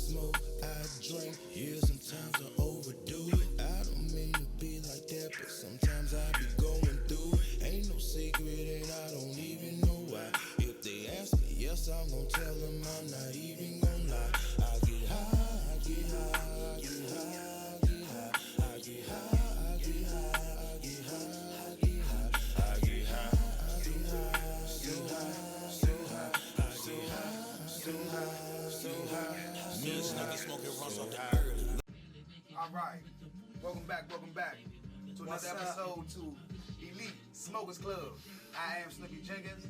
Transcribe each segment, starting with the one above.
smoke, I drink. Yeah, sometimes I overdo it. I don't mean to be like that, but sometimes I be going through it. Ain't no secret and I don't even know why. If they ask me, yes, I'm gon' tell them I'm not even gon' lie. I get high, I get high, I get high, I get high, I get high, I get high, I get high, I get high, I get high, I get high, so high, so high, I get high, so high, so high. Me and Snooki smoking runs on die early. Alright, welcome back to another episode to Elite Smokers Club. I am Snooki Jenkins.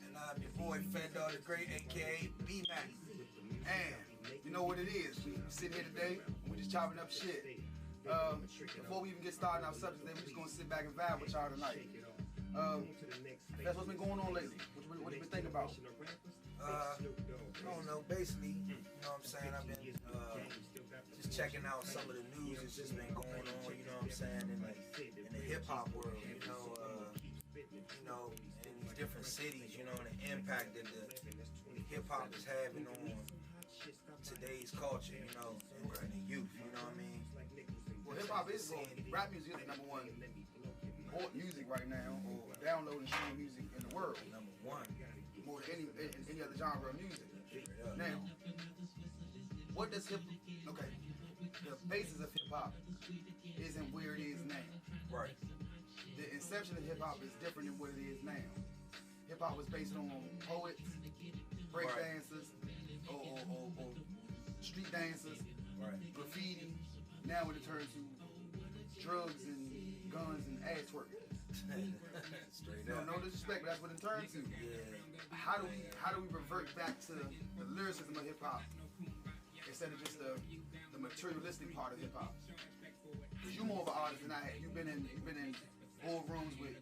And I'm your boy Fendor the Great, aka B-Mac. And you know what it is, we sitting here today, we're just chopping up shit. Before we even get started on our subject today, we're just gonna sit back and vibe with y'all tonight. That's what's been going on lately. What you been thinking about? I don't know, basically, you know what I'm saying, I've been just checking out some of the news that's just been going on, you know what I'm saying, in the hip-hop world, you know, in these different cities, you know, and the impact that the hip-hop is having on today's culture, you know, and the youth, you know what I mean? Well, hip-hop is, rap music is the number one bought music right now, or downloading stream music in the world. Number one. More than any other genre of music. Now, what does okay, the basis of hip-hop isn't where it is now. Right. The inception of hip-hop is different than what it is now. Hip-hop was based on poets, break dancers, or street dancers, graffiti. Now it turns to drugs and guns and ass twerking. Straight up. No disrespect, but that's what it turns to. Yeah. How do we revert back to the lyricism of hip hop instead of just the materialistic part of hip hop? Because you're more of an artist than I have. You've been in boardrooms with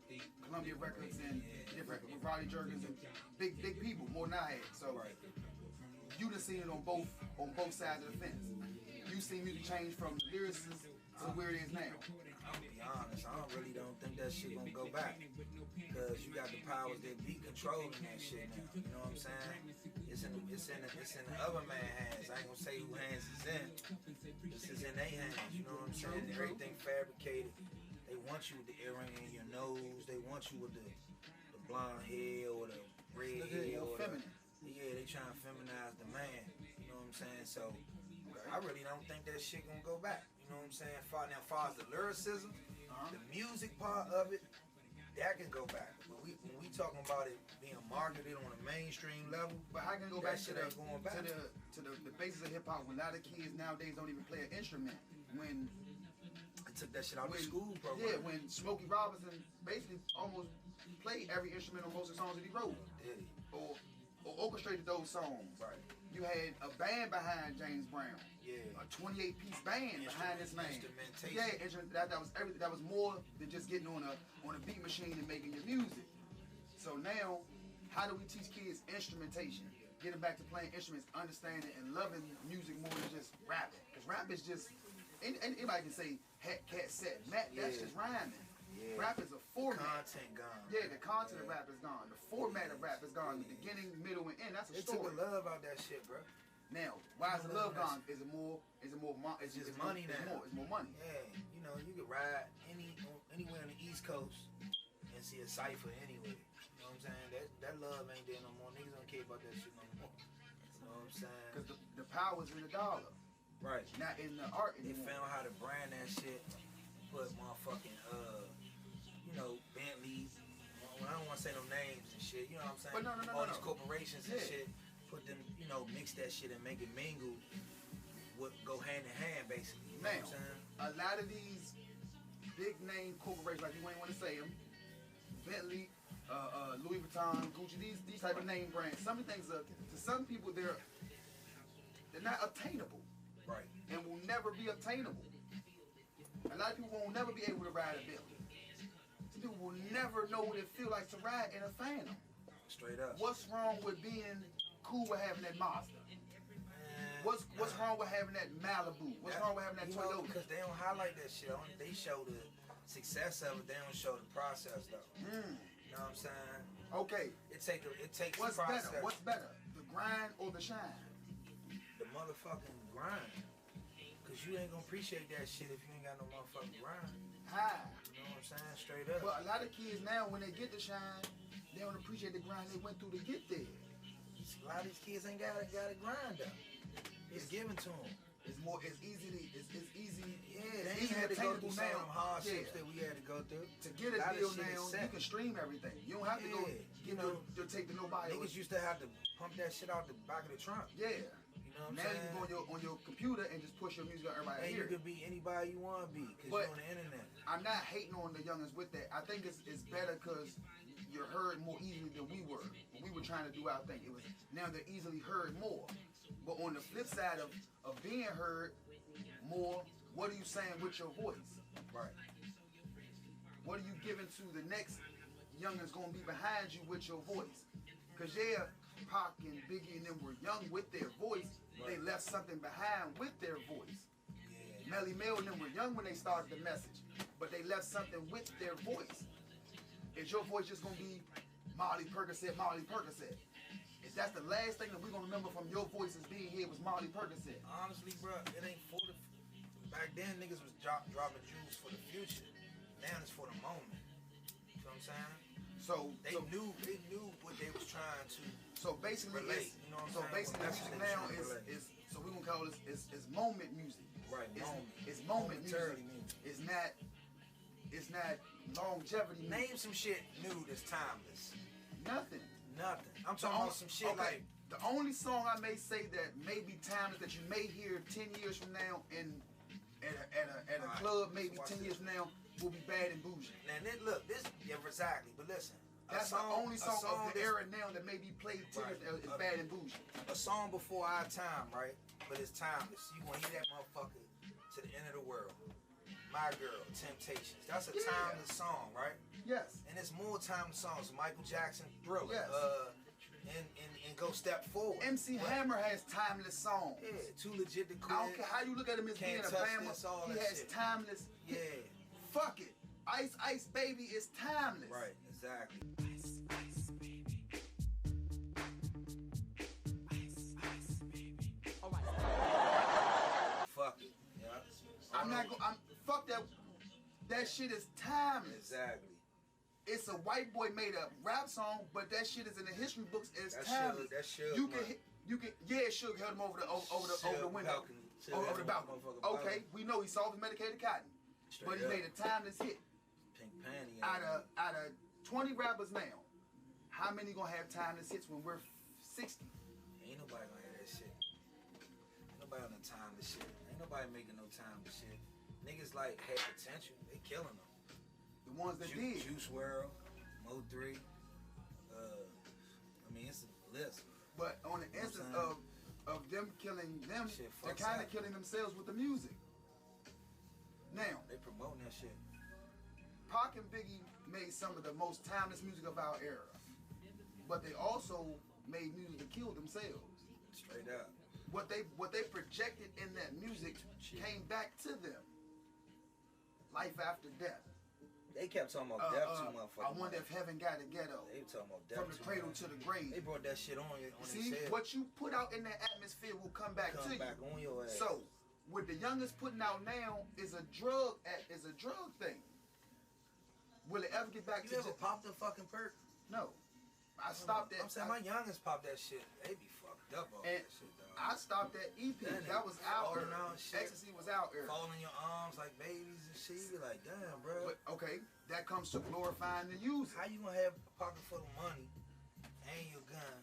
Columbia Records and different with Roddy Jerkins and big people more than I have. So you done seen it on both sides of the fence. You seen music change from lyricists to where it is now. I'm gonna be honest, I really don't think that shit gonna go back. Because you got the powers that be controlling that shit now. You know what I'm saying? It's in the other man's hands. I ain't gonna say who hands it's in. This is in their hands, you know what I'm saying? Everything fabricated. They want you with the earring in your nose, they want you with the blonde hair or the red hair or feminine. Yeah, they trying to feminize the man. You know what I'm saying? So I really don't think that shit gonna go back. You know what I'm saying? As far as the lyricism, the music part of it, that can go back. But when we talking about it being marketed on a mainstream level, but how can it go back to the basis of hip hop when a lot of kids nowadays don't even play an instrument? When I took that shit out of the school program. Yeah, when Smokey Robinson basically almost played every instrument on most of the songs that he wrote. Did he? Or orchestrated those songs. Right. You had a band behind James Brown. Yeah. A 28-piece band behind this man. Instrumentation. Yeah, that was everything. That was more than just getting on a beat machine and making your music. So now, how do we teach kids instrumentation? Getting back to playing instruments, understanding and loving music more than just rapping. Because rap is just anybody can say hat, cat, set, Matt. That's just rhyming. Yeah. Rap is a format. Content gone. Yeah, the content of rap is gone. The format of rap is gone. The beginning, middle, and end. That's a story. It took the love out that shit, bro. Now, why is the love gone? Is it more? It's just money now. It's more money. Yeah, you know, you could ride anywhere on the East Coast and see a cipher anywhere. You know what I'm saying? That love ain't there no more. Niggas don't care about that shit no more. You know what I'm saying? Because the power's in the dollar. Right. Not in the art anymore. They found how to brand that shit. Put motherfucking, you know, Bentleys. I don't want to say no names and shit. You know what I'm saying? But no. All these corporations and shit. Put them, you know, mix that shit and make it mingle. Go hand in hand, basically. You know what I'm saying? A lot of these big name corporations, like you ain't want to say them, Bentley, Louis Vuitton, Gucci, these type of name brands. Some of the things, to some people, they're not attainable. Right. And will never be obtainable. A lot of people will never be able to ride a Bentley. Some people will never know what it feels like to ride in a Phantom. Straight up. What's wrong with being cool with having that Mazda? What's wrong with having that Malibu? What's wrong with having that Toyota? Because they don't highlight that shit. They show the success of it. They don't show the process though. You know what I'm saying? Okay. It takes What's process. better? What's better? The grind or the shine? The motherfucking grind. Cause you ain't gonna appreciate that shit if you ain't got no motherfucking grind. High. You know what I'm saying? Straight up. But a lot of kids now, when they get to shine, they don't appreciate the grind they went through to get there. A lot of these kids ain't got a grind up. It's given to them. It's easy. Yeah, they ain't had to go through some of them hardships Yeah. that we had to go through. To get a lot of deal shit is now, set. you can stream everything. You don't have to go Yeah, give you know, your tape to nobody. Niggas used to have to pump that shit out the back of the trunk. Yeah. You know what I'm Now saying? you go on your computer and just push your music on everybody And hear you it. can be anybody you want to be because But- you're on the internet. I'm not hating on the youngins with that. I think it's better because you're heard more easily than we were. When we were trying to do our thing, it was now they're easily heard more. But on the flip side of being heard more, what are you saying with your voice? Right. What are you giving to the next youngins gonna be behind you with your voice? Cause yeah, Pac and Biggie and them were young with their voice. They left something behind with their voice. Yeah. Melly Mel and them were young when they started the message, but they left something with their voice. Is your voice just gonna be Molly Percocet, Molly Percocet? If that's the last thing that we're gonna remember from your voices being here was Molly Percocet. Honestly, bro, it ain't for the. Back then, niggas was dropping jewels for the future. Now it's for the moment. You know what I'm saying? So They knew what they was trying to. So basically, relate, you know what I'm so saying? basically, Well, music that's now what they was trying to is so we gonna call this is moment music. Right, It's, moment. it's moment Momentarily music. music. It's not longevity. music. Name some shit new that's timeless. Nothing. Nothing. I'm talking about some shit like. The only song I may say that may be timeless that you may hear 10 years from now at a club, maybe Watch 10 this. years from now, will be Bad and Bougie. Now, look, this, yeah, exactly. But listen, That's the only song of the that's- era now that may be played 10 Right. years is Bad and Bougie. A song before our time, right? But it's timeless. You gonna hear that motherfucker to the end of the world. My Girl, Temptations. That's a Yeah. timeless song, right? Yes. And it's more timeless songs. Michael Jackson, Thriller. Yes. And Go Step Forward. MC Right? Hammer has timeless songs. Yeah, Too Legit to Quit. I don't care how you look at him as being Can't a touch Bama, this, all he that has shit. timeless. Yeah. Fuck it. Ice Ice Baby is timeless. Right, exactly. Fuck it. Yeah. I'm not going. Fuck that. That shit is timeless. Exactly. It's a white boy made a rap song, but that shit is in the history books as That timeless. Suge- that Suge, you man. can, you can, yeah, Suge held him over the window, balcony. Suge over had the him balcony. motherfucking Okay, balcony. we know he solved medicated cotton, Straight but he up. made a timeless hit. Pink Panty. Out of 20 rappers now, how many gonna have timeless hits when we're 60? Ain't nobody gonna hear that shit. Ain't nobody on the timeless shit. Ain't nobody making no timeless shit. Niggas like had potential. They killing them. The ones that did. Juice WRLD, Mo 3. I mean, it's a list. But on the instance of them killing them, Shit they're fucks kind up. of killing themselves with the music. Now, They promoting that shit. Pac and Biggie made some of the most timeless music of our era, but they also made music to kill themselves. Straight up. What they projected in that music came back to them. Life after death. They kept talking about death too, motherfucker. I wonder if heaven got a ghetto. They were talking about death From the too cradle much. to the grave. They brought that shit on See, his head. what you put out in that atmosphere will come back to Come you. back on your ass. So, what the youngest putting out now is a drug thing. Will it ever get back You to ever popped a fucking perk? No. I stopped at I'm saying my youngest popped that shit. They be fucked up on and that shit, dog. I stopped at EP. That That was out falling era. out shit. Ecstasy was out era. Fall in your arms like babies and shit. You be like, damn, bro. But okay, that comes to glorifying the user. How you gonna have a pocket full of money and your gun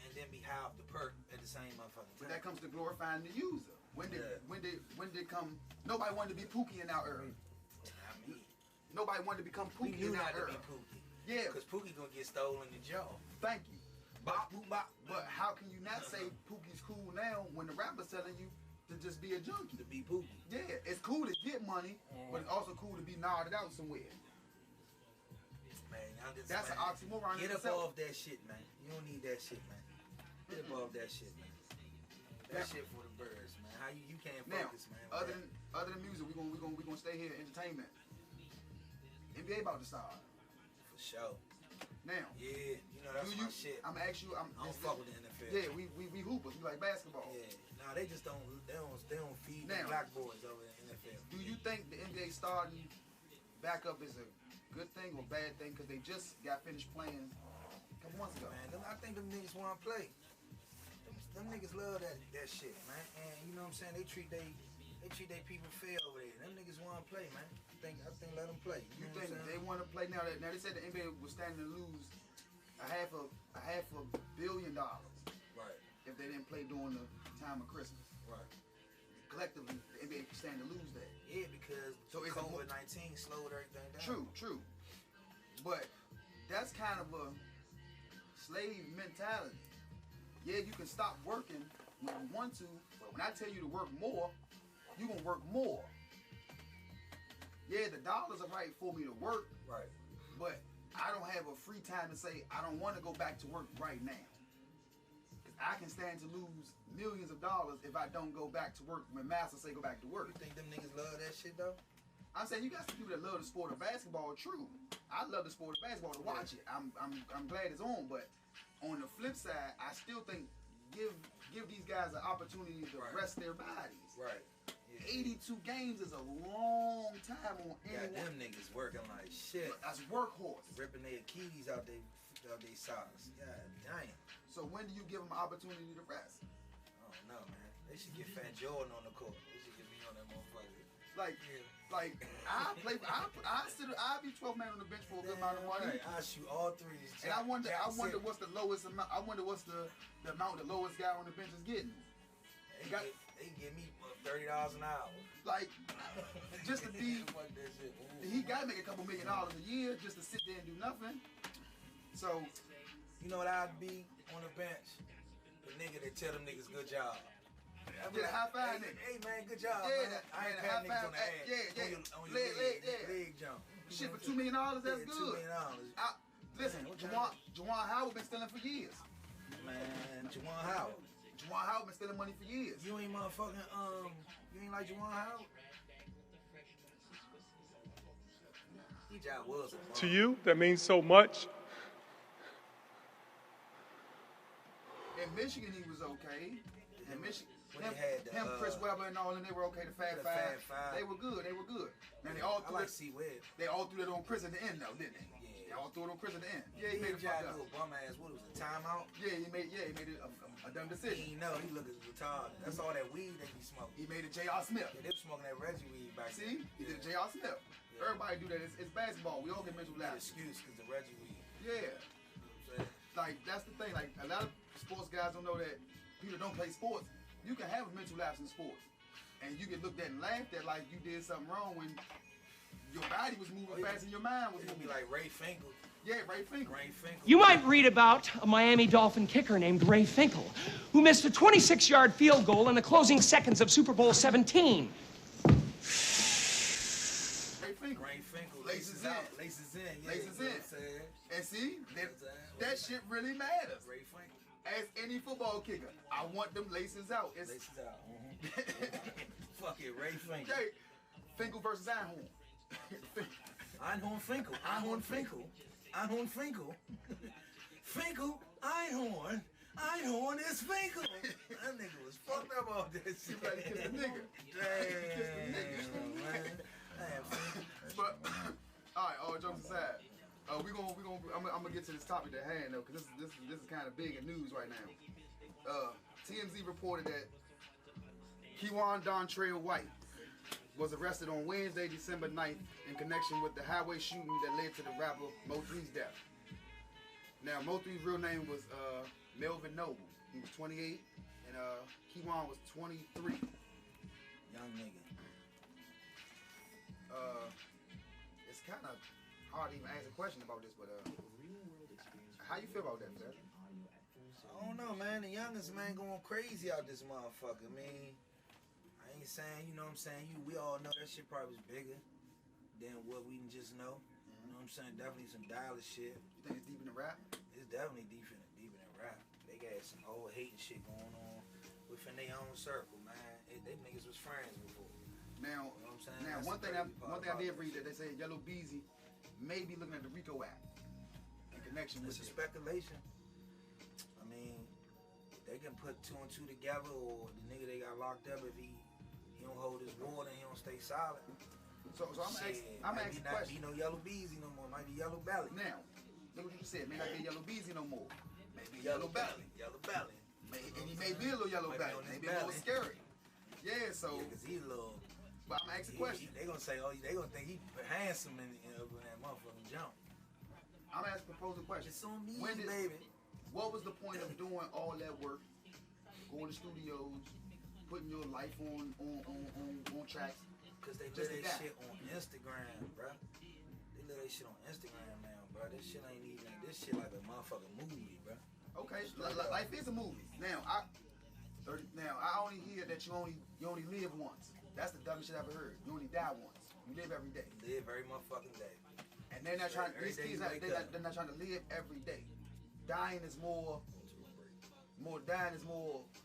and then be high off the perk at the same motherfucking time? But that comes to glorifying the user. When did come? Nobody wanted to be Pookie in our era. I mean, Nobody wanted to become we Pookie knew in our not to era. be Pookie. Yeah. Because Pookie gonna get stolen in the jaw. Thank you. Bop, boop, bop. But how can you not say Pookie's cool now when the rapper's telling you to just be a junkie? To be Pookie. Yeah, it's cool to get money, but it's also cool to be nodded out somewhere. Man, y'all just, That's man, an oxymoron in Get up itself. off that shit, man. You don't need that shit, man. Get up off that shit, man. That Now- shit for the birds, man. How you can't Now, focus, man. other than music, we gonna stay here. Entertainment. NBA about to start. For sure. Now, Yeah, you know that's my shit. I'm gonna ask you. I don't fuck with the NFL. Yeah, we hoopers. We like basketball. Yeah. Nah, they just don't feed the Now, black boys over in the NFL. Do you think the NBA starting back up is a good thing or bad thing? Because they just got finished playing a couple months ago. Man, I think them niggas want to play. Them niggas love that shit, man. And you know what I'm saying? They treat they people fair over there. Them niggas want to play, man. I think let them play. You think they want to play now? Now they said the NBA was standing to lose a half a $500 million Right. if they didn't play during the time of Christmas. Right. Collectively, the NBA was standing to lose that. Yeah, because COVID-19 slowed everything down. True. But that's kind of a slave mentality. Yeah, you can stop working when you want to, but when I tell you to work more, you're going to work more. Yeah, the dollars are right for me to work, Right. but I don't have a free time to say I don't want to go back to work right now. Because I can stand to lose millions of dollars if I don't go back to work when Master say go back to work. You think them niggas love that shit though? I'm saying you got some people that love the sport of basketball. True, I love the sport of basketball to watch it. I'm glad it's on, but on the flip side, I still think give these guys an opportunity to rest their bodies. Right. 82 games is a long time on anyone. Them niggas working like shit. That's workhorse. Ripping their Achilles out they socks. God damn. So when do you give them an opportunity to rest? I don't know, man. They should get Fat Jordan on the court. They should get me on that motherfucker. Like I'll be 12 man on the bench for a good amount of money. Right. I shoot all threes. And I wonder what's the lowest amount. I wonder what's the amount the lowest guy on the bench is getting. They give me $30 an hour. Like, just to be, he got to make a couple $1 million a year just to sit there and do nothing. So, you know what I'd be on the bench? The nigga that tell them niggas good job. Get a high five, nigga. Hey man, good job. Yeah, man. I ain't patting niggas on the ass. On your leg jump. Shit for $2 million, that's good. $2 million. Listen, Juwan Howard been stealing for years. Man, Juwan Howard. Juwan Howard been stealing money for years. You ain't motherfucking you ain't like Juwan Howard? He just was a To you, that means so much. In Michigan, he was okay. In Michigan, him, had Chris Webber, and all, and they were okay. The Fab Five, they were good. Now they all threw They all threw that on Chris at the end, though, didn't they? Yeah. They all threw it on Chris at the end. Yeah, He he made a fuck up. bum ass. What was it? Timeout. Yeah, he made a dumb decision. He know he look retarded. That's all that weed they be smoking. He made a J.R. Smith. Yeah, they were smoking that Reggie weed back See, then. he did a J.R. Smith. Yeah. Everybody do that. It's basketball. We all get mental That lapses. excuse because the Reggie weed. Yeah, like that's the thing. Like a lot of sports guys don't know that people don't play sports. You can have a mental lapse in sports, and you get looked at and laughed at like you did something wrong when your body was moving fast and your mind was It would moving. be like Ray Finkel. Yeah, Ray Finkel. You might read about a Miami Dolphin kicker named Ray Finkel, who missed a 26-yard field goal in the closing seconds of Super Bowl 17. Ray Finkel. Ray Finkel. Laces out. in. Laces in. Yeah, Laces you know in. what I'm saying? And see, that shit really matters. Ray Finkel. As any football kicker, I want them laces out. It's Laces out. Fuck it, Ray Finkel. okay. Finkel versus Einhorn. Einhorn Finkel. Einhorn Finkel. Einhorn Finkel. Finkel. Einhorn. Einhorn is Finkel. That nigga was fucked up off that shit. You better kiss the nigga. Damn, man. Damn, Finkel. But all right, all jokes aside, I'm gonna get to this topic at hand though, because this is kind of big in news right now. TMZ reported that Kewan Dontrell White was arrested on Wednesday, December 9th, in connection with the highway shooting that led to the rapper Mo3's death. Now, Mo3's real name was Melvin Noble. He was 28, and Kewan was 23. Young nigga. It's kind of hard to even ask a question about this, but how you feel about that, man? I don't know, man. The youngest man going crazy out this motherfucker. I mean, I ain't saying, you know what I'm saying? We all know that shit probably was bigger than what we just know. You know what I'm saying? Definitely some dollar shit. You think it's deep in the rap? It's definitely deep in rap. They got some old hating shit going on within their own circle, man. They niggas was friends before. Now, You know what I'm saying? now That's one the thing crazy I did part read about that they say Yellow Beezy may be looking at the RICO Act in connection with It's a it. speculation. I mean, they can put 2 and 2 together, or the nigga they got locked up if he don't hold his water and he don't stay solid. So I'm asking not question. be no yellow beezy no more. Might be yellow belly. Now, look what you said. May not be yellow beezy no more. Maybe yellow belly. Yellow belly. And he may be a little yellow belly. Maybe a little scary. Yeah, so. Yeah, cause he a little. But I'm gonna ask a question. They gonna say, oh, they gonna think he handsome in that motherfucking jump. I'm gonna propose a question. It's on me, baby. What was the point of doing all that work, going to studios, putting your life on tracks? Cause they live that shit on Instagram, bro. They live that shit on Instagram now, bro. This shit ain't even. This shit like a motherfucking movie, bro. Okay, life is a movie. Now I only hear that you only live once. That's the dumbest shit I ever heard. You only die once. You live every day. Live every motherfucking day. And they're not trying. These kids, they're not trying to live every day. Dying is more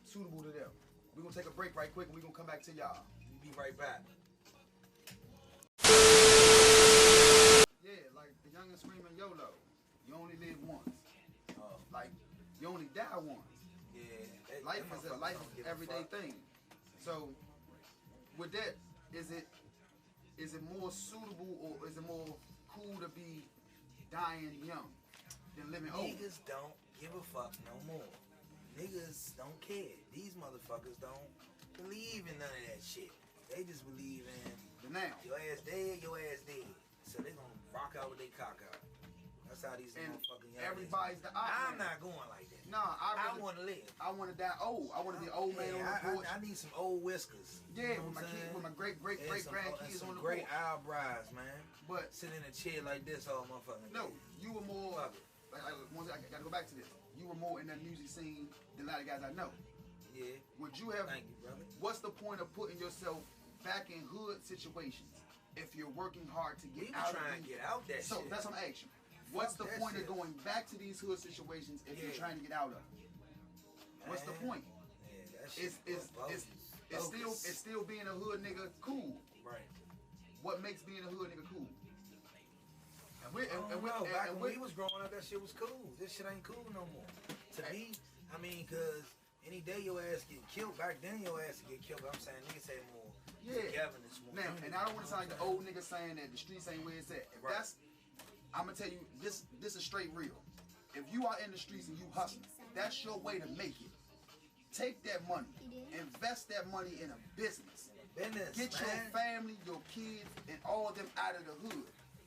suitable to them. We're gonna take a break right quick and we're gonna come back to y'all. We'll be right back. Yeah, like the young and screaming YOLO. You only live once. Like you only die once. Yeah. Life is an everyday thing. So with that, is it more suitable or is it more cool to be dying young than living old? Niggas don't give a fuck no more. Niggas don't care. These motherfuckers don't believe in none of that shit. They just believe in now. Your ass dead, your ass dead. So they gonna rock out with their cock out. That's how these motherfucking young everybody's the I'm not going like that. Nah, I want to live. I want to die old. I want to be an old man on the porch. I need some old whiskers. Yeah, with my great grandkids on the great porch. eyebrows, man. But sitting in a chair like this all motherfucking no, day. you were more. I gotta go back to this. You were more in that music scene than a lot of guys I know. Yeah. Would you have? Thank you, brother. What's the point of putting yourself back in hood situations if you're working hard to get out? Trying to get out that so shit. That's what I'm asking. What's the point of going back to these hood situations if you're trying to get out of them? What's the point? Yeah, it's still being a hood nigga cool. Right. What makes being a hood nigga cool? Back when we was growing up, that shit was cool. This shit ain't cool no more. To me, I mean, cause any day your ass get killed. Back then your ass would get killed. But I'm saying niggas say more togetherness, more. Now, and I don't want to sound like the old nigga saying that the streets ain't where it's at. If that's, I'm gonna tell you this is straight real. If you are in the streets and you hustling, that's your way to make it. Take that money, invest that money in a business. Get your family, your kids, and all of them out of the hood.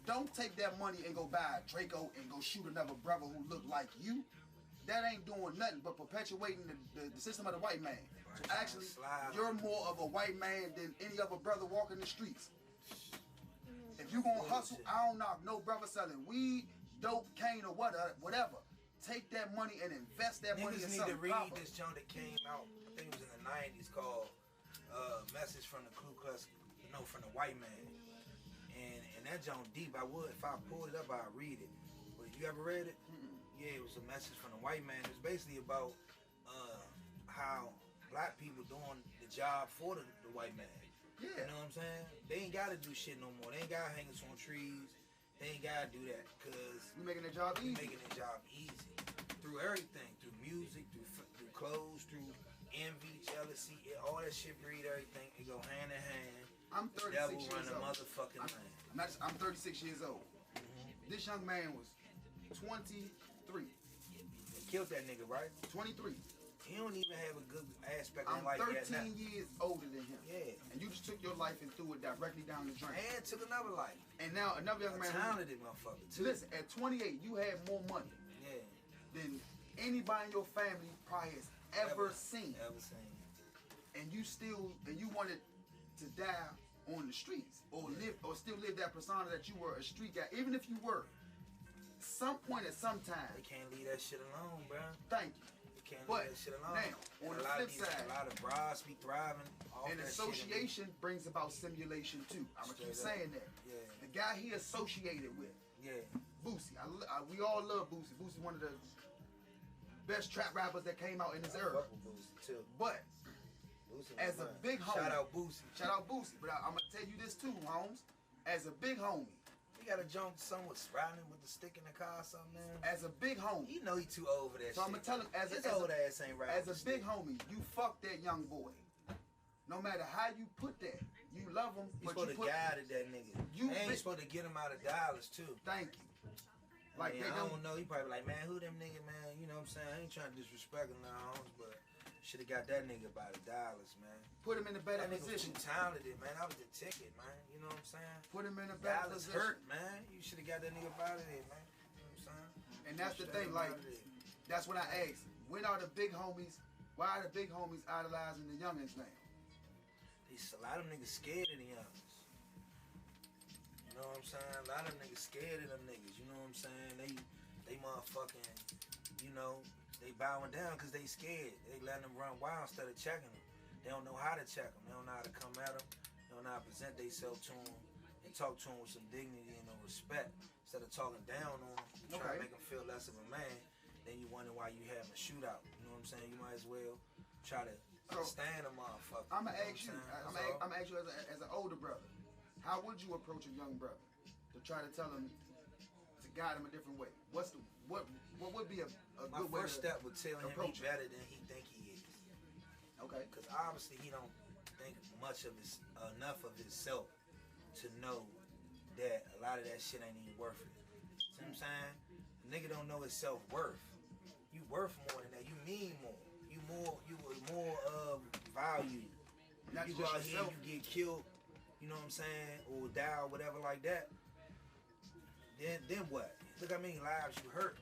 Don't take that money and go buy a Draco and go shoot another brother who look like you. That ain't doing nothing but perpetuating the system of the white man. So actually, you're more of a white man than any other brother walking the streets. If you gonna hustle, I don't knock no brother selling weed, dope, cane, or whatever. Take that money and invest that money in something. Niggas need to read this joint that came out, I think it was in the 90s, called Message from the Ku Klux, from the White Man. And that joint deep. If I pulled it up, I'd read it. But you ever read it? Yeah, it was a message from the white man. It's basically about how black people doing the job for the white man. Yeah. You know what I'm saying? They ain't got to do shit no more. They ain't got to hang us on trees. They ain't got to do that because we're making their job easy. Making their job easy. Through everything. Through music, through clothes, through envy, jealousy. All that shit breed everything. It go hand in hand. I'm 36 Devil years run the old. motherfucking land. I'm 36 years old. This young man was 23. They killed that nigga, right? 23. He don't even have a good aspect in life. I'm 13 years older than him. Yeah. And you just took your life and threw it directly down the drain. And took another life. And now another young man. Talented motherfucker too. Listen, at 28, you had more money. Yeah. Than anybody in your family probably has ever seen. Ever seen. And you wanted to die on the streets or still live that persona that you were a street guy, even if you were. Some point at some time. They can't leave that shit alone, bro. Thank you. They can't leave that shit alone. Now, on the flip side, a lot of bras be thriving. And association brings about simulation too. I'm gonna keep saying that. Yeah. The guy he associated with. Yeah. Boosie. We all love Boosie. Boosie one of the best trap rappers that came out in this era. Boosie too. But as a big homie. Shout out Boosie. Shout out Boosie. But I'm gonna tell you this too, Holmes. As a big homie, He got a jump somewhere riding with the stick in the car or something, man. As a big homie. He know he too old for that So shit. I'm gonna tell him His old ass ain't right. As a big homie, you fuck that young boy. No matter how you put that, you love him. You supposed to guide that nigga. You ain't supposed to get him out of dollars too. Thank you. Like I don't know. He probably like, man, who them nigga, man? You know what I'm saying? I ain't trying to disrespect him now, but should have got that nigga by the dollars, man. Put him in a better that nigga position. Was too talented, man. I was the ticket, man. You know what I'm saying? Put him in a better Dallas position. hurt, man. You should have got that nigga out of there, man. You know what I'm saying? And that's the thing, like, that's what I asked. When are the big homies? Why are the big homies idolizing the youngins now? A lot of niggas scared of the youngins. You know what I'm saying? A lot of niggas scared of them niggas. You know what I'm saying? They motherfucking, you know, they bowing down because they scared. They letting them run wild instead of checking them. They don't know how to check them. They don't know how to come at them. They don't know how to present themselves to them and talk to them with some dignity and no respect. Instead of talking down on them, trying to make them feel less of a man, then you wonder why you having a shootout. You know what I'm saying? You might as well try to understand a motherfucker. I'm gonna ask you. I'm gonna ask you as an older brother. How would you approach a young brother to try to tell him to guide him a different way? What would be a good way? My first step would tell him he better than he think he is. Okay. Because obviously he don't think enough of himself to know that a lot of that shit ain't even worth it. See what I'm saying? Nigga don't know his self-worth. You worth more than that. You mean more. You more of value. Not you go out here and you get killed, you know what I'm saying, or die or whatever like that. Then what? Look how many lives you hurt.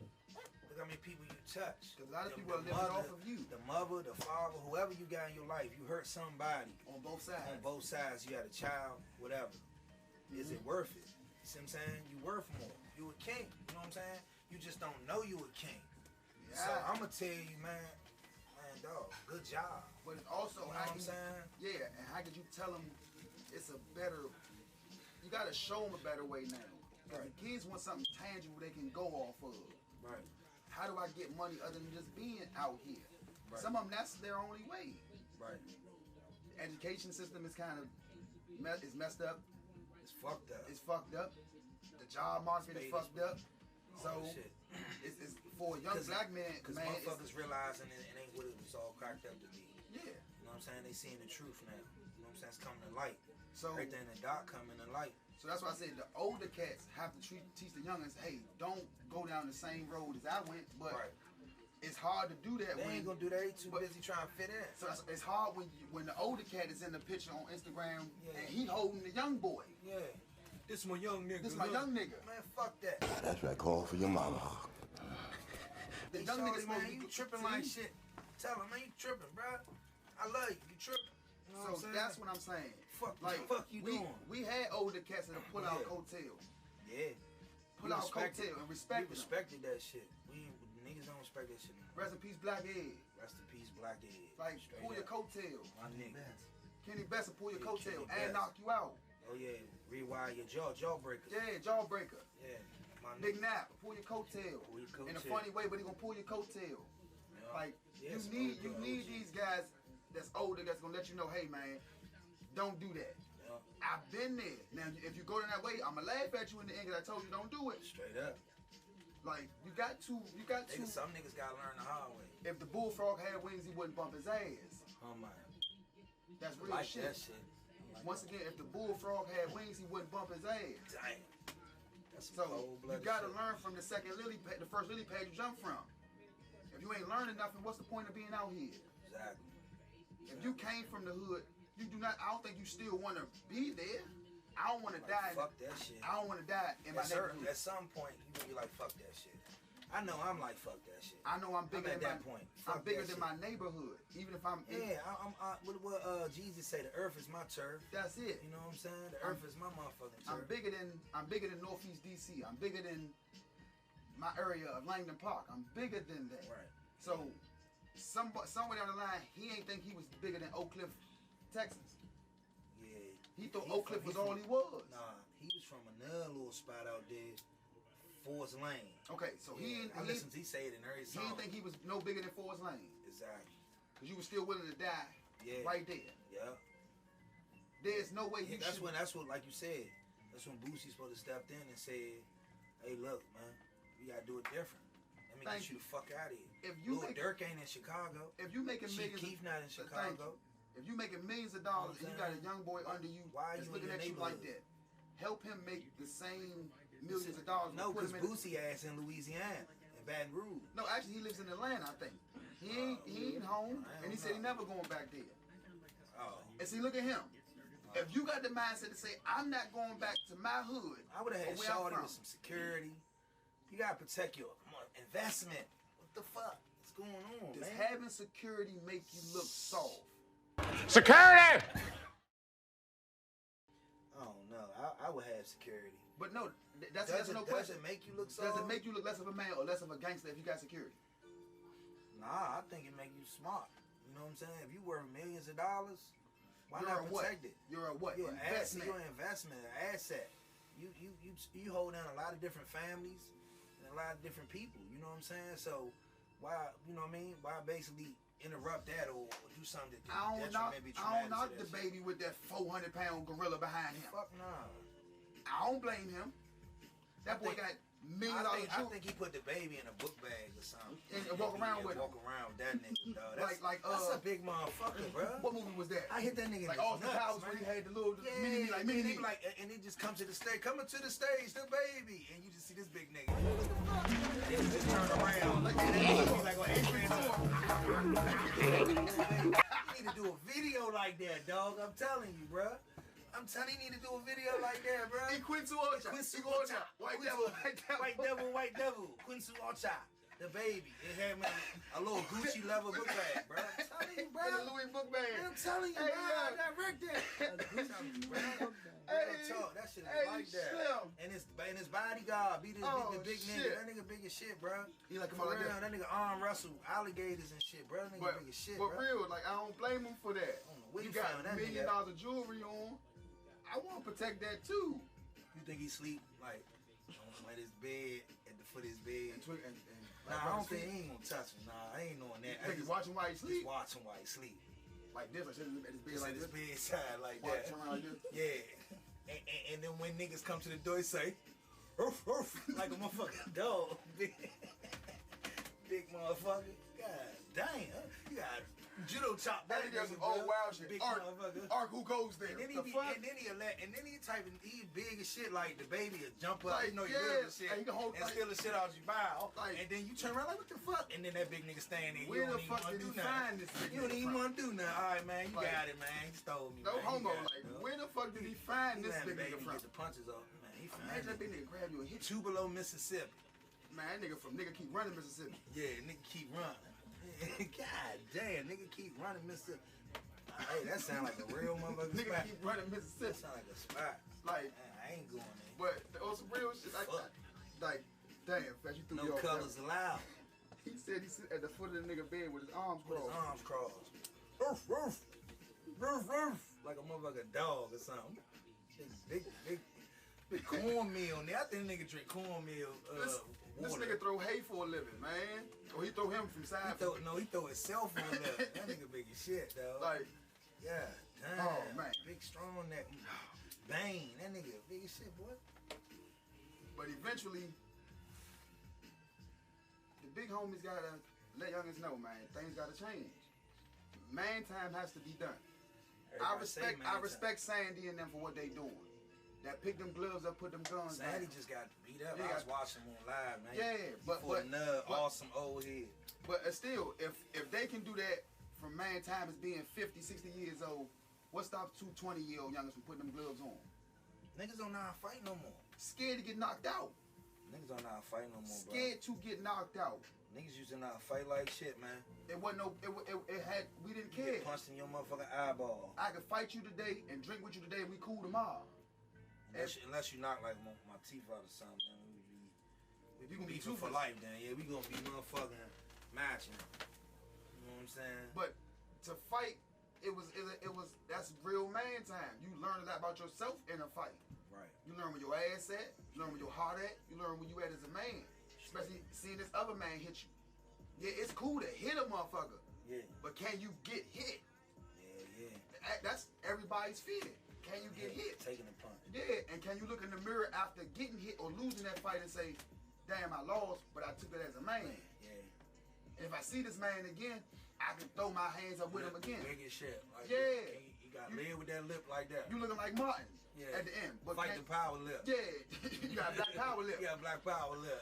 Look how many people you touch. Because a lot of people are living off of you. The mother, the father, whoever you got in your life, you hurt somebody. On both sides. On both sides. You got a child, whatever. Is it worth it? You see what I'm saying? You worth more. You a king. You know what I'm saying? You just don't know you a king. Yeah. So I'm going to tell you, man, dog, good job. But it's also, you know what I'm saying? Yeah, and how could you tell them it's a better, you got to show them a better way now. Because the kids want something tangible they can go off of. Right. How do I get money other than just being out here? Right. Some of them, that's their only way. Right. The education system is kind of messed up. It's fucked up. It's fucked up. The job market is fucked up. So it's for a young black man, because motherfuckers realizing it ain't what it was all cracked up to be. Yeah. You know what I'm saying? They seeing the truth now. You know what I'm saying? It's coming to light. So everything in the dark coming to light. So that's why I said the older cats have to teach the youngins, hey, don't go down the same road as I went, but it's hard to do that. They ain't gonna do that. They too busy trying to fit in. So it's hard when the older cat is in the picture on Instagram and he holding the young boy. Yeah. This my young nigga. This my young nigga. Man, fuck that. That's right. Call for your mama. The young niggas, man, you tripping like shit. Tell him, man, you tripping, bro. I love you. You tripping. You know so that's what I'm saying. Fuck, like, fuck you doing? We had older cats that pull out coattails. Yeah. Pull out coattails and respect them. We respected that shit. Niggas don't respect that shit. Rest in peace, Black Egg. Rest in peace, Black Egg. Like, pull your coattail. My nigga. Kenny Best will pull your coattail and knock you out. Oh yeah, rewire your jawbreaker. Yeah, jawbreaker. Yeah. Big Nap, pull your coattail. In a funny way, but he gonna pull your coattail. Yeah. Like you need these guys that's older that's gonna let you know, hey man, don't do that. Yeah. I've been there. Now if you go in that way, I'ma laugh at you in the end because I told you don't do it. Straight up. Like you got to. Some niggas gotta learn the hard way. If the bullfrog had wings, he wouldn't bump his ass. Oh my. That's real like shit. That shit. Once again, if the bullfrog had wings, he wouldn't bump his ass. Damn. That's so you gotta learn from the first lily pad you jump from. If you ain't learning nothing, what's the point of being out here? Exactly. If you came from the hood, you do not. I don't think you still want to be there. I don't want to die. Fuck that shit. I don't want to die in my neighborhood. At some point, you gonna be like, fuck that shit. I know I'm like, fuck that shit. I know I'm bigger at that point. I'm bigger than my neighborhood, even if I'm. Yeah, what Jesus say? The earth is my turf. That's it. You know what I'm saying? The earth is my motherfucking turf. I'm bigger than Northeast DC. I'm bigger than my area of Langdon Park. I'm bigger than that. Right. So, somewhere down the line, he ain't think he was bigger than Oak Cliff, Texas. Yeah. He thought Oak Cliff was all he was. Nah, he was from another little spot out there. Forest Lane. Okay, so he say it in every song. He didn't think he was no bigger than Forest Lane. Exactly. Because you were still willing to die right there. Yeah. There's no way that's what like you said, That's when Boosie supposed to stepped in and said, "Hey, look, man, we gotta do it different. Let me get you the fuck out of here." If you Lil Durk ain't in Chicago. If you making Chief millions, Keef not in Chicago. if you making millions of dollars and you got a young boy under you Why are that's you looking in at the you like neighborhood? that, help him make the same millions of dollars. No, Put because him in- Boosie ass in Louisiana, in Baton Rouge. No, actually, he lives in Atlanta, I think. He ain't home, and he said he never going back there. Oh, And see, look at him. If you got the mindset to say, I'm not going back to my hood, I would have had or where I'm Shawty from. with some security. You gotta protect your investment. What the fuck? What's going on, Does man? having security make you look soft? Security! I don't know. I would have security. But no, that's Does no it question. make you look so? Does it make you look less of a man or less of a gangster if you got security? Nah, I think it make you smart. You know what I'm saying? If you worth millions of dollars, why You're not a what? protect it? You're a what? You're an asset. Investment. You're an investment, an asset. You hold down a lot of different families and a lot of different people. You know what I'm saying? So why, you know what I mean? Why basically interrupt that or do something that I don't knock maybe the baby with that 400-pound gorilla behind him. Fuck nah. I don't blame him. That boy got millions of I dollars. think he put the baby in a book bag or something. And walk around with him. Walk around with that nigga, dog. That's, Like, that's a big motherfucker, bro. What movie was that? I hit that nigga Like in his Austin nuts, Powers man. when he had the little Yeah, mini like mini and me. he like, and he just comes to the stage, coming to the stage, the baby, and you just see this big nigga. What the fuck? And he just turn around, like, and then he like, well, Adrian, you need to do a video like that, dog. I'm telling you, bro. I'm telling you, need to do a video like that, bro. He Quincy Ocha. Quincy Ocha. White devil. White devil. Quincy Ocha. The baby. It had me a little Gucci level book bag, bro. I'm telling you, bro. In the Louis book bag. I'm telling you, Hey, bro. yeah. I direct that. I'm telling you, bro. Hey, Real talk. That shit is hey, like that. Slim. And his bodyguard be the big shit. nigga. That nigga big as shit, bro. He like come For out like real, that. that nigga arm wrestle alligators and shit, bro. That nigga big as shit, but bro. real, like I don't blame him for that. don't know where You you got found that $1 million nigga of jewelry on. I want to protect that too. You think he sleep like at his bed, at the foot of his bed? Like, Nah, I don't think he ain't gonna touch him. Nah, I ain't doing that. Like he's watching while he Just sleep. watch him while he sleep. Like this, like sitting at his bed Just like at his this. bedside like Watch, that. turn around like this. Yeah. And then when niggas come to the door, he say, "Roof, roof," like a motherfucking dog. Big motherfucker. God damn. You got judo chop That that nigga nigga, some bro. old wild shit. Big Ark, motherfucker. Ark, who goes there? And then The fuck? he typing, he big as shit, like the baby will jump up, Like, you know, you yeah, real as shit, like, he can hold- and like- steal the shit out your bow, Like- and then you turn around like, what the fuck? And then that big nigga stand there, you Where don't the even fuck want to did do he nothing. find this nigga You don't even from? want to do nothing. All right, man, you Like, got it, man. You stole me, No man. homo. You got Like, it, dog. where the fuck did he find He this let big baby nigga from? get the punches off, man. He Imagine found that it. big nigga grab you and hit you. Tupelo, Mississippi. Man, that nigga from nigga keep running Mississippi. Yeah, nigga keep running. God damn, nigga keep running Mississippi. Hey, that sound like a real motherfucking Nigga spot. keep running That Mississippi. sound like a spot. Like, Man, I ain't going there. but on some real shit, Fuck. like, damn, fast, you threw me No off. colors allowed. He said he sit at the foot of the nigga bed with his arms With his crossed. arms crossed. Roof, roof. Roof, roof. Like a motherfucking dog or something. Big cornmeal. I think nigga drink cornmeal This water. nigga throw hay for a living, man. Or he throw him from side. He throw himself on that. That nigga big as shit, dog. Like, yeah, damn. Oh, man. Big strong neck. Bang. That nigga big as shit, boy. but eventually, the big homies gotta let youngins know, man, things gotta change. Man time has to be done. I respect Sandy and them for what they doing. That pick them gloves up, put them guns Sandy down. just got beat up. Yeah. I was watching him on live, man. Yeah, but awesome old head. But still, if they can do that from man time as being 50, 60 years old, what stops two 20-year-old youngins from putting them gloves on? Niggas don't know how to fight no more. Scared to get knocked out. Niggas don't know how to fight no more, bro. Scared to get knocked out. Niggas used to know how to fight like shit, man. It wasn't no. It had. We didn't You care. get punched in your motherfucking eyeball. I could fight you today and drink with you today. And we cool tomorrow. Unless you knock like my teeth out or something, then we be You gonna be beefing for toothless. life. Then yeah, we gonna be motherfucking matching. You know what I'm saying? But to fight, it was that's real man time. You learn a lot about yourself in a fight. Right. You learn where your ass at. You learn where your heart at. You learn where you at as a man. Especially seeing this other man hit you. Yeah, it's cool to hit a motherfucker, Yeah. but can you get hit? Yeah. That's everybody's fear. Can you get hit? Taking a punch. Yeah, and can can you look in the mirror after getting hit or losing that fight and say, damn, I lost, but I took it as a man. Yeah. And if I see this man again, I can throw my hands up with him again. Big as shit. Like, Yeah. You got to live with that lip like that. You looking like Martin Yeah. at the end. But Fight the power lip. Yeah, you got black power lip. You got black power lip.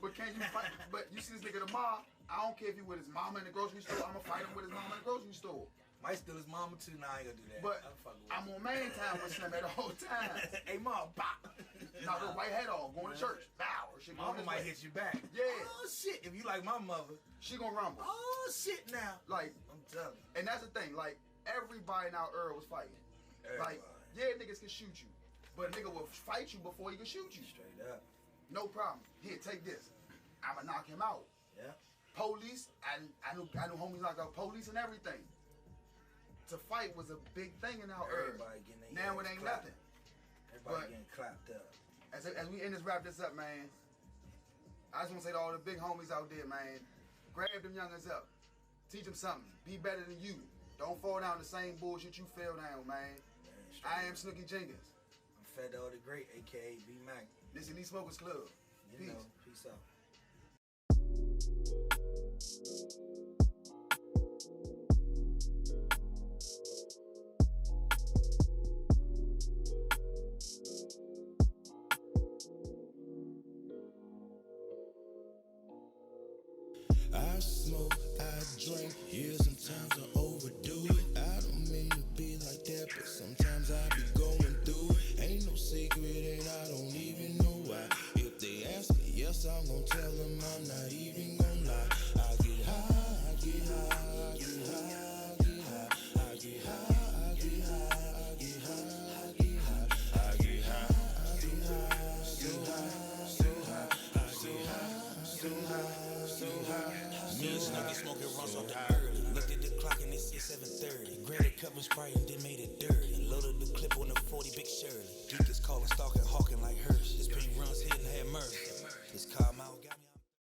But can you fight? But you see this nigga tomorrow, I don't care if he with his mama in the grocery store, I'm gonna fight him with his mama in the grocery store. Might steal his mama too, nah, I ain't gonna do that. But I'll fuck with I'm on man time with Slim at the whole time. Hey, mom, pop. Knock her white head off, going to church. Bow. Or shit Mama going might this way. hit you back. Yeah. Oh, shit. If you like my mother. She gonna rumble. Oh, shit now. Like, I'm telling you. and that's the thing, like, everybody in our era was fighting. Everybody. Like, yeah, niggas can shoot you. But a nigga will fight you before he can shoot you. Straight up. No problem. Here, take this. I'ma knock him out. Yeah. Police, I knew homies knock out police and everything. To fight was a big thing in our era. Everybody getting their Now it ass ain't clapped. nothing. Everybody But- getting clapped up. As we end this, wrap this up, man. I just want to say to all the big homies out there, man, grab them youngins up. Teach them something. Be better than you. Don't fall down the same bullshit you fell down, man. Man, I am Snooky Jenkins. I'm Fedo the Great, a.k.a. B-Mac. This is Elite Smokers Club. You Peace. know, peace out. I smoke, I drink, yeah, sometimes I overdo it. I don't mean to be like that, but sometimes I be going through it. Ain't no secret and I don't even know why. If they ask me, yes, I'm gonna tell them I'm not even gonna lie. I get high, I get high, I get high, I get high, I get high, I get high, I get high, I get high, I get high, I get high, so high, so high, I get high, so high, so high. Me and Snooki smoking runs off the early. Looked at the clock and it said 7:30. Grabbed a cup of Sprite and then made it dirty. And loaded the clip on the 40 Big Shirley. Geek is calling, stalking, hawking like Hirsch. This pink runs hidden, had mercy. This car mouth guy.